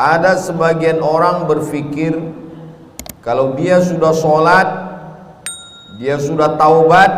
Ada sebagian orang berpikir kalau dia sudah sholat, dia sudah taubat,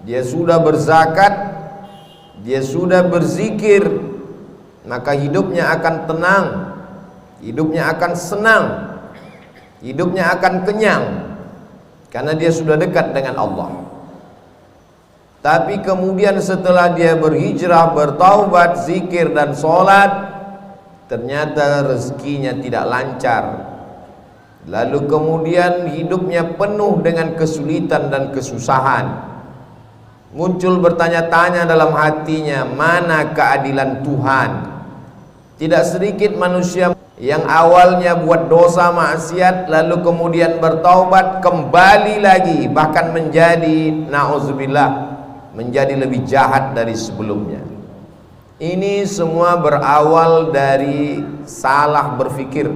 dia sudah berzakat, dia sudah berzikir, maka hidupnya akan tenang, hidupnya akan senang, hidupnya akan kenyang, karena dia sudah dekat dengan Allah. Tapi kemudian setelah dia berhijrah, bertaubat, zikir dan sholat, ternyata rezekinya tidak lancar. Lalu kemudian hidupnya penuh dengan kesulitan dan kesusahan. Muncul bertanya-tanya dalam hatinya, mana keadilan Tuhan? Tidak sedikit manusia yang awalnya buat dosa maksiat, lalu kemudian bertaubat, kembali lagi, bahkan menjadi, na'udzubillah, menjadi lebih jahat dari sebelumnya. Ini semua berawal dari salah berpikir.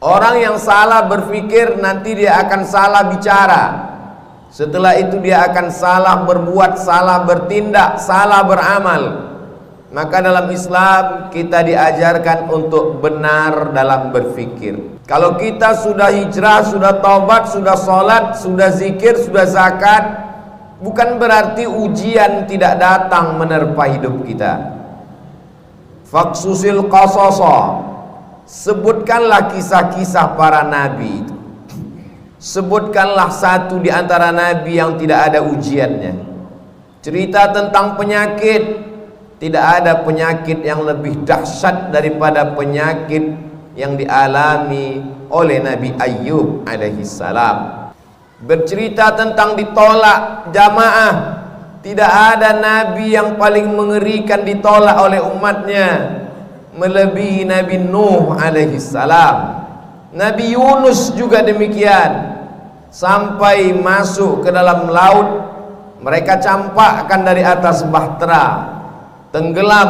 Orang yang salah berpikir nanti dia akan salah bicara. Setelah itu dia akan salah berbuat, salah bertindak, salah beramal. Maka dalam Islam kita diajarkan untuk benar dalam berpikir. Kalau kita sudah hijrah, sudah taubat, sudah sholat, sudah zikir, sudah zakat, bukan berarti ujian tidak datang menerpa hidup kita. Faksusil qasasa, sebutkanlah kisah-kisah para nabi itu. Sebutkanlah satu di antara nabi yang tidak ada ujiannya. Cerita tentang penyakit, tidak ada penyakit yang lebih dahsyat daripada penyakit yang dialami oleh Nabi Ayyub alaihissalam. Bercerita tentang ditolak jamaah, tidak ada nabi yang paling mengerikan ditolak oleh umatnya melebihi Nabi Nuh alaihissalam. Nabi Yunus juga demikian, sampai masuk ke dalam laut mereka campakkan dari atas bahtera, tenggelam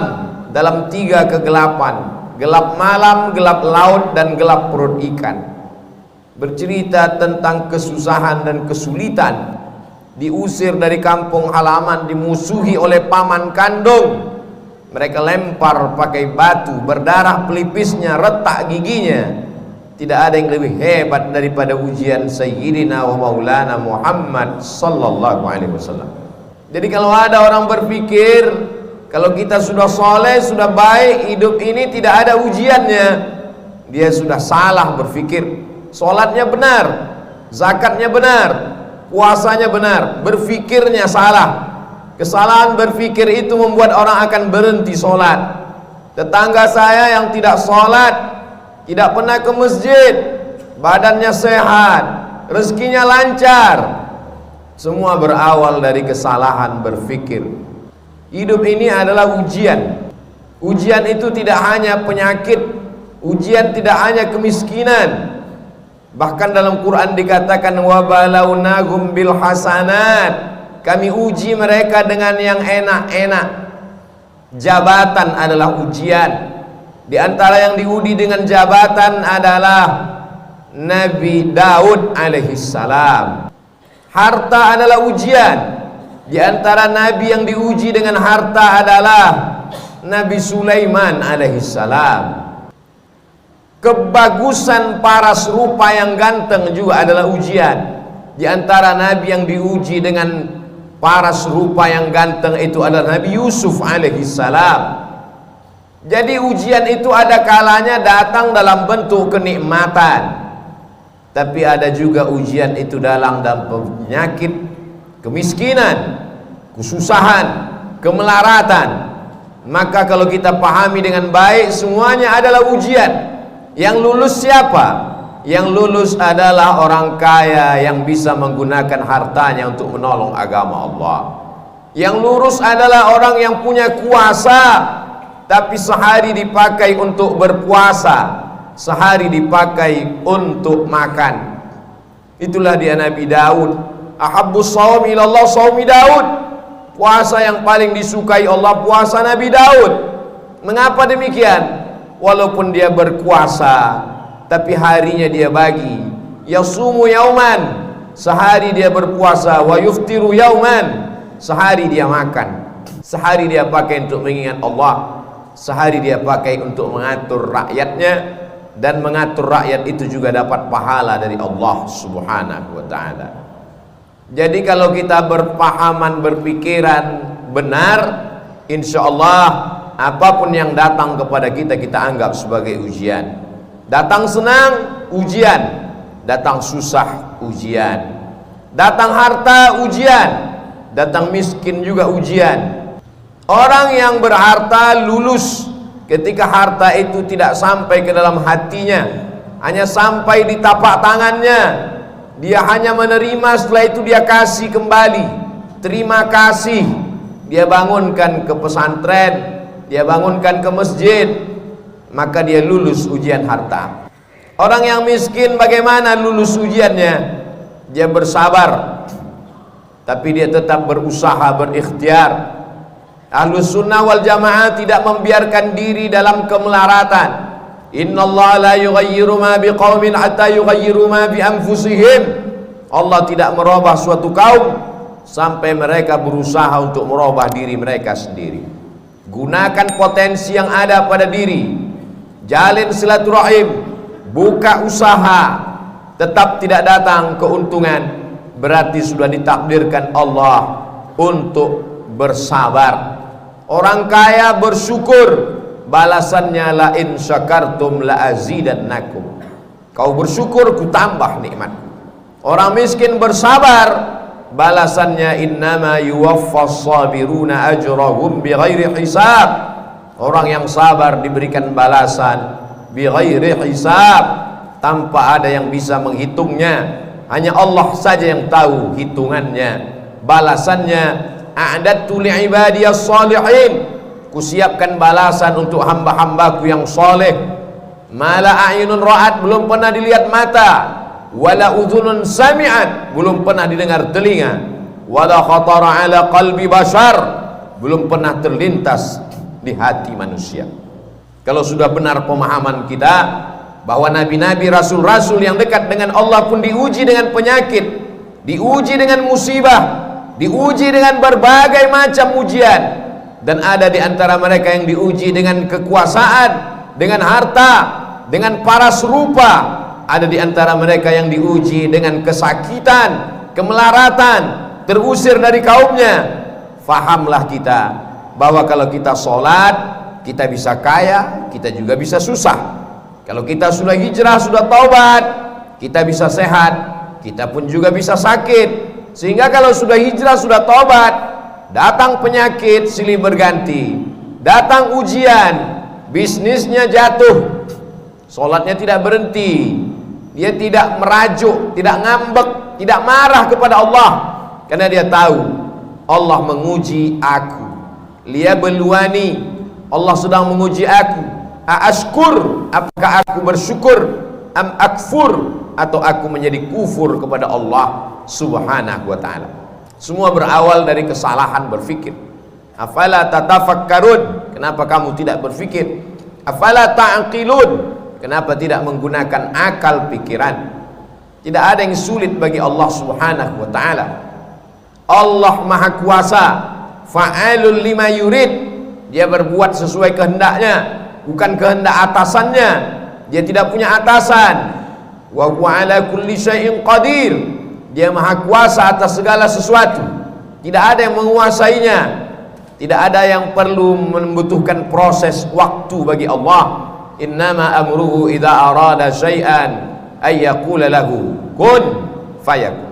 dalam 3 kegelapan, gelap malam, gelap laut, dan gelap perut ikan. Bercerita tentang kesusahan dan kesulitan, diusir dari kampung halaman, dimusuhi oleh paman kandung, mereka lempar pakai batu, berdarah pelipisnya, retak giginya. Tidak ada yang lebih hebat daripada ujian Sayyidina wa Maulana Muhammad sallallahu alaihi wasallam. Jadi kalau ada orang berpikir kalau kita sudah soleh, sudah baik, hidup ini tidak ada ujiannya, dia sudah salah berpikir. Sholatnya benar, zakatnya benar, puasanya benar, berpikirnya salah. Kesalahan berpikir itu membuat orang akan berhenti sholat. Tetangga saya yang tidak sholat, tidak pernah ke masjid, badannya sehat, rezekinya lancar, semua berawal dari kesalahan berpikir. Hidup ini adalah ujian. Ujian itu tidak hanya penyakit, ujian tidak hanya kemiskinan. Bahkan dalam Quran dikatakan wa balawnahum bil hasanat, kami uji mereka dengan yang enak-enak. Jabatan adalah ujian. Di antara yang diuji dengan jabatan adalah Nabi Daud alaihissalam. Harta adalah ujian. Di antara nabi yang diuji dengan harta adalah Nabi Sulaiman alaihissalam. Kebagusan paras rupa yang ganteng juga adalah ujian. Di antara nabi yang diuji dengan paras rupa yang ganteng itu adalah Nabi Yusuf alaihissalam. Jadi ujian itu ada kalanya datang dalam bentuk kenikmatan, tapi ada juga ujian itu dalam penyakit, kemiskinan, kesusahan, kemelaratan. Maka kalau kita pahami dengan baik, semuanya adalah ujian. Yang lulus siapa? Yang lulus adalah orang kaya yang bisa menggunakan hartanya untuk menolong agama Allah. Yang lurus adalah orang yang punya kuasa, tapi sehari dipakai untuk berpuasa, sehari dipakai untuk makan. Itulah dia Nabi Daud. Ahabbus shaum ilallah shaumi Daud. Puasa yang paling disukai Allah, puasa Nabi Daud. Mengapa demikian? Walaupun dia berkuasa, tapi harinya dia bagi. Yasumu yauman, sehari dia berpuasa. Wa yuftiru yauman, sehari dia makan, sehari dia pakai untuk mengingat Allah. sehari dia pakai untuk mengatur rakyatnya, dan mengatur rakyat itu juga dapat pahala dari Allah Subhanahu wa ta'ala. Jadi kalau kita berpahaman, berpikiran benar, insya Allah apapun yang datang kepada kita, kita anggap sebagai ujian. Datang senang, ujian. Datang susah, ujian. Datang harta, ujian. Datang miskin juga ujian. Orang yang berharta lulus ketika harta itu tidak sampai ke dalam hatinya, hanya sampai di tapak tangannya. Dia hanya menerima, setelah itu dia kasih kembali. Terima kasih. Dia bangunkan ke pesantren, dia bangunkan ke masjid, maka dia lulus ujian harta. Orang yang miskin bagaimana lulus ujiannya? Dia bersabar, tapi dia tetap berusaha, berikhtiar. Ahlus sunnah wal jamaah tidak membiarkan diri dalam kemelaratan. Innallaha la yughayyiru ma biqaumin hatta yughayyiru ma bi anfusihim. Allah tidak merubah suatu kaum sampai mereka berusaha untuk merubah diri mereka sendiri. Gunakan potensi yang ada pada diri. Jalin silaturahim, buka usaha. Tetap tidak datang keuntungan, berarti sudah ditakdirkan Allah untuk bersabar. Orang kaya bersyukur, balasannya la in syakartum la azidannakum. Kau bersyukur, ku tambah nikmat. Orang miskin bersabar, balasannya innama yuwaffas sabiruna ajrahum bighairi hisab. Orang yang sabar diberikan balasan bighairi hisab, tanpa ada yang bisa menghitungnya. Hanya Allah saja yang tahu hitungannya, balasannya. A'dadtu li'ibadiyas salihin, kusiapkan balasan untuk hamba-hambaku yang soleh. Mala a'yunun ra'at, belum pernah dilihat mata. Wala udhunun sami'at, belum pernah didengar telinga. Wala khatara ala qalbi bashar, belum pernah terlintas di hati manusia. Kalau sudah benar pemahaman kita bahwa nabi-nabi, rasul-rasul yang dekat dengan Allah pun diuji dengan penyakit, diuji dengan musibah, diuji dengan berbagai macam ujian, dan ada di antara mereka yang diuji dengan kekuasaan, dengan harta, dengan paras rupa. Ada di antara mereka yang diuji dengan kesakitan, kemelaratan, terusir dari kaumnya. Fahamlah kita bahwa kalau kita sholat, kita bisa kaya, kita juga bisa susah. Kalau kita sudah hijrah, sudah taubat, kita bisa sehat, kita pun juga bisa sakit. Sehingga kalau sudah hijrah, sudah taubat, datang penyakit silih berganti, datang ujian, bisnisnya jatuh, sholatnya tidak berhenti, dia tidak merajuk, tidak ngambek, tidak marah kepada Allah, karena dia tahu Allah menguji aku. Liyabluwani, Allah sedang menguji aku. Ashkur, apakah aku bersyukur, am akfur, atau aku menjadi kufur kepada Allah Subhanahu wa ta'ala. Semua berawal dari kesalahan berfikir. Afala tatafakkarun, kenapa kamu tidak berfikir? Afala ta'qilun, kenapa tidak menggunakan akal pikiran? Tidak ada yang sulit bagi Allah Subhanahu wa ta'ala. Allah Maha Kuasa, fa'alul lima yurid, dia berbuat sesuai kehendaknya, bukan kehendak atasannya. Dia tidak punya atasan. Wa huwa ala kulli syai'in qadir, dia Maha Kuasa atas segala sesuatu. Tidak ada yang menguasainya. Tidak ada yang perlu membutuhkan proses waktu bagi Allah. Innama amruhu idza arada syai'an ay yaqula lahu kun fayakun.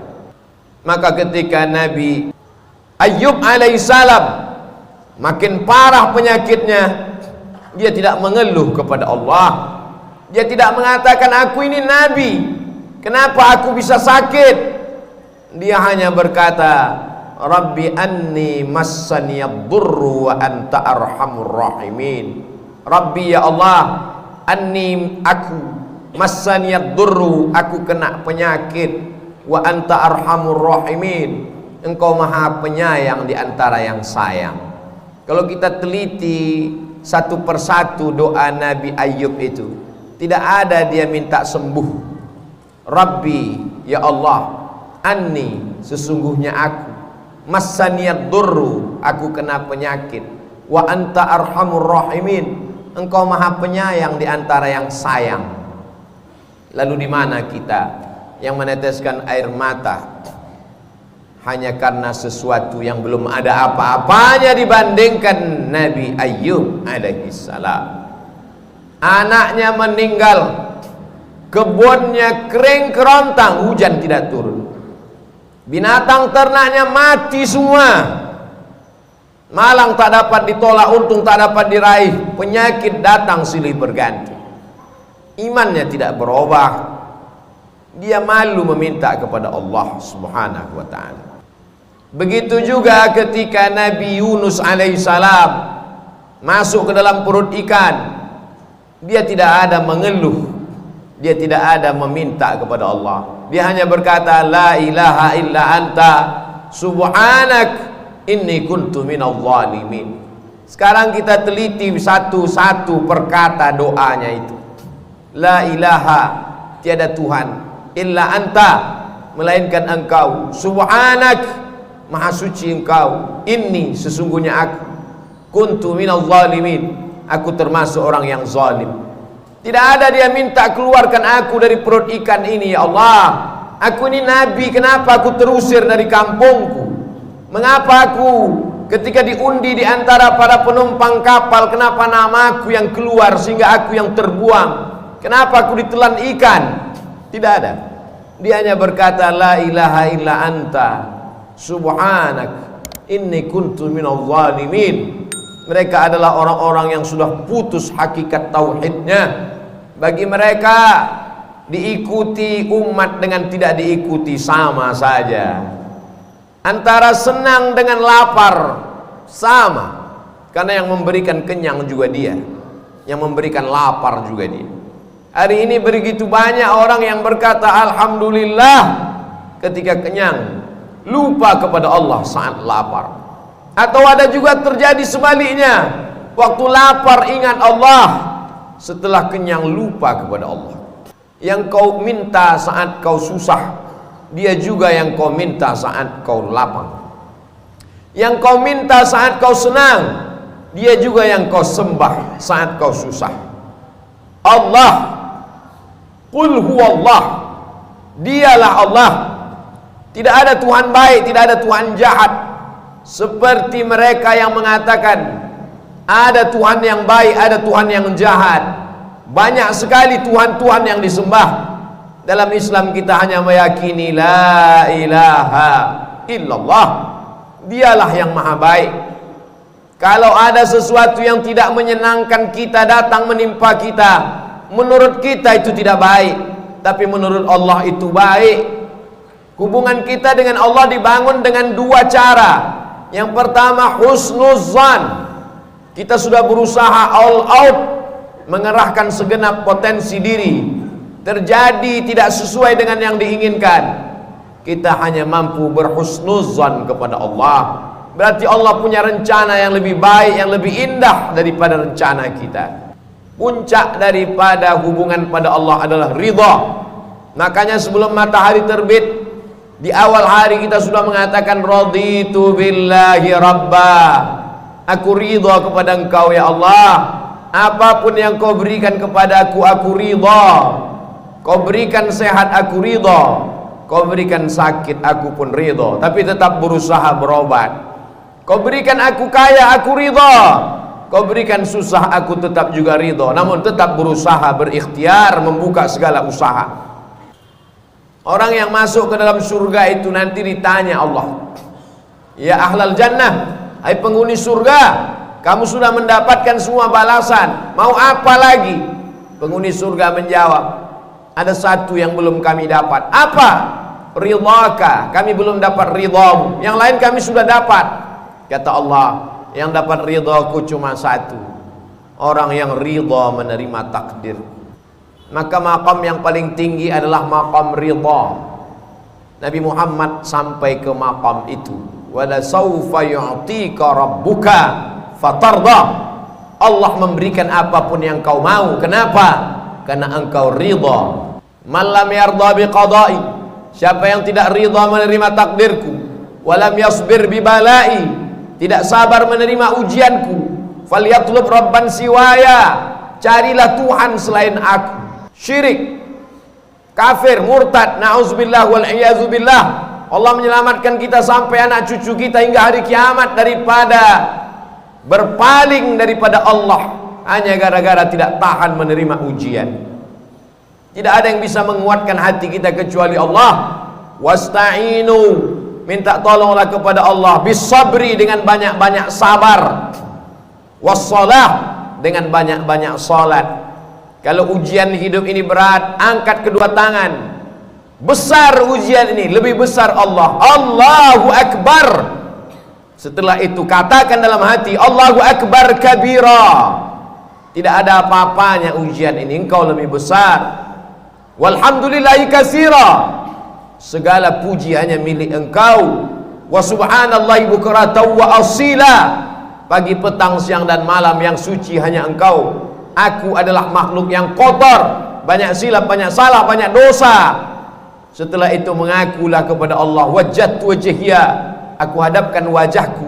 Maka ketika Nabi Ayyub alaihissalam makin parah penyakitnya, dia tidak mengeluh kepada Allah. Dia tidak mengatakan aku ini nabi, kenapa aku bisa sakit? Dia hanya berkata, Rabbi anni massaniyad durru wa anta arhamur rahimin. Rabbi, ya Allah, anni, aku, massaniyad durru, aku kena penyakit, wa anta arhamur rahimin, engkau maha penyayang di antara yang sayang. Kalau kita teliti satu persatu doa Nabi Ayyub itu, tidak ada dia minta sembuh. Rabbi, ya Allah, anni, sesungguhnya aku, massaniyad durru, aku kena penyakit, wa anta arhamur rahimin. Engkau maha penyayang di antara yang sayang. Lalu di mana kita yang meneteskan air mata hanya karena sesuatu yang belum ada apa-apanya dibandingkan Nabi Ayyub alaihissalam? Anaknya meninggal, kebunnya kering kerontang, hujan tidak turun, binatang ternaknya mati semua, malang tak dapat ditolak, untung tak dapat diraih, penyakit datang silih berganti. Imannya tidak berubah, dia malu meminta kepada Allah subhanahu wa ta'ala. Begitu juga ketika Nabi Yunus alaihissalam masuk ke dalam perut ikan, dia tidak ada mengeluh, dia tidak ada meminta kepada Allah, dia hanya berkata la ilaha illa anta subhanak inni kuntu minadh dhalimin. Sekarang kita teliti satu-satu perkata doanya itu. La ilaha, tiada Tuhan, illa anta, melainkan engkau, subhanak, maha suci engkau, inni, sesungguhnya aku, kuntu minadh dhalimin, aku termasuk orang yang zalim. Tidak ada dia minta keluarkan aku dari perut ikan ini, ya Allah. Aku ini nabi, kenapa aku terusir dari kampungku? Mengapa aku ketika diundi di antara para penumpang kapal, kenapa namaku yang keluar sehingga aku yang terbuang? Kenapa aku ditelan ikan? Tidak ada. Dia hanya berkata la ilaha illa anta subhanak inni kuntu minadh dhalimin. Mereka adalah orang-orang yang sudah putus hakikat tauhidnya. Bagi mereka diikuti umat dengan tidak diikuti sama saja. Antara senang dengan lapar sama, karena yang memberikan kenyang juga dia, yang memberikan lapar juga dia. Hari ini begitu banyak orang yang berkata alhamdulillah ketika kenyang, lupa kepada Allah saat lapar. Atau ada juga terjadi sebaliknya, waktu lapar ingat Allah, setelah kenyang lupa kepada Allah. Yang kau minta saat kau susah, dia juga yang kau minta saat kau lapang. Yang kau minta saat kau senang, dia juga yang kau sembah saat kau susah. Allah, qul huwallah, dialah Allah. Tidak ada Tuhan baik, tidak ada Tuhan jahat. Seperti mereka yang mengatakan ada Tuhan yang baik, ada Tuhan yang jahat. Banyak sekali Tuhan-Tuhan yang disembah. Dalam Islam kita hanya meyakini la ilaha illallah, dialah yang maha baik. Kalau ada sesuatu yang tidak menyenangkan kita datang menimpa kita, menurut kita itu tidak baik, tapi menurut Allah itu baik. Hubungan kita dengan Allah dibangun dengan dua cara. Yang pertama husnuzan, kita sudah berusaha all out, mengerahkan segenap potensi diri, terjadi tidak sesuai dengan yang diinginkan, kita hanya mampu berhusnuzan kepada Allah. Berarti Allah punya rencana yang lebih baik, yang lebih indah daripada rencana kita. Puncak daripada hubungan pada Allah adalah ridha. Makanya sebelum matahari terbit, di awal hari kita sudah mengatakan raditu billahi rabba, aku ridha kepada engkau ya Allah. Apapun yang kau berikan kepada aku ridha. Kau berikan sehat, aku ridha. Kau berikan sakit, aku pun ridha. Tapi tetap berusaha berobat. Kau berikan aku kaya, aku ridha. Kau berikan susah, aku tetap juga ridha. Namun tetap berusaha, berikhtiar, membuka segala usaha. Orang yang masuk ke dalam surga itu nanti ditanya Allah, ya ahlal jannah, hai penghuni surga, kamu sudah mendapatkan semua balasan, mau apa lagi? Penghuni surga menjawab, ada satu yang belum kami dapat. Apa? Ridhaka, kami belum dapat ridhamu. Yang lain kami sudah dapat. Kata Allah, yang dapat ridhaku cuma satu, orang yang ridha menerima takdir. Maka maqam yang paling tinggi adalah maqam ridha. Nabi Muhammad sampai ke maqam itu. Wala sawfa yu'tika rabbuka fatarda. Allah memberikan apapun yang kau mau. Kenapa? Karena engkau ridha. Man lam yarda biqada'i, siapa yang tidak ridha menerima takdirku, walam yasbir bibalai, tidak sabar menerima ujianku, falyatlub rabban siwaya, carilah Tuhan selain aku. Syirik, kafir, murtad, na'udzubillah wal iyazubillah. Allah menyelamatkan kita sampai anak cucu kita hingga hari kiamat daripada berpaling daripada Allah hanya gara-gara tidak tahan menerima ujian. Tidak ada yang bisa menguatkan hati kita kecuali Allah. Wasta'inu, minta tolonglah kepada Allah, bisabri, dengan banyak-banyak sabar, wassalah, dengan banyak-banyak salat. Kalau ujian hidup ini berat, angkat kedua tangan. Besar ujian ini, lebih besar Allah. Allahu Akbar. Setelah itu katakan dalam hati, Allahu Akbar kabira. Tidak ada apa-apanya ujian ini, engkau lebih besar. Walhamdulillahi katsira, segala puji hanya milik engkau. Wa subhanallahi bukratan wa asila, pagi, petang, siang dan malam yang suci hanya engkau. Aku adalah makhluk yang kotor, banyak silap, banyak salah, banyak dosa. Setelah itu mengakulah kepada Allah, wajjahtu wajhiya, aku hadapkan wajahku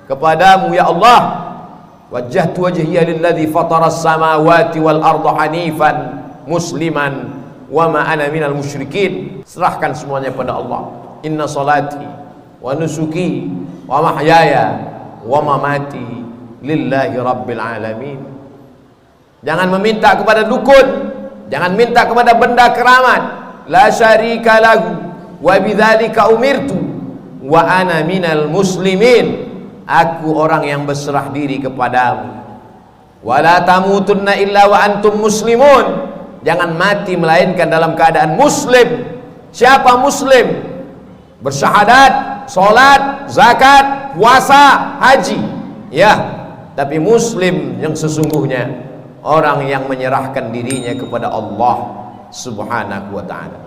kepadamu ya Allah. Wajjahtu wajhiya lilladzi fataras samawati wal arda hanifan musliman wa ma ana minal musyrikin. Serahkan semuanya pada Allah. Inna salati wa nusuki wa mahyaya wa mamati lillahi rabbil alamin. Jangan meminta kepada dukun, jangan minta kepada benda keramat. La syarika lahu wa bidzalika umirtu wa ana minal muslimin. Aku orang yang berserah diri kepadamu. Wa la tamutunna illa wa antum muslimun. Jangan mati melainkan dalam keadaan muslim. Siapa muslim? Bersyahadat, salat, zakat, puasa, haji. Ya, tapi muslim yang sesungguhnya orang yang menyerahkan dirinya kepada Allah Subhanahu wa ta'ala.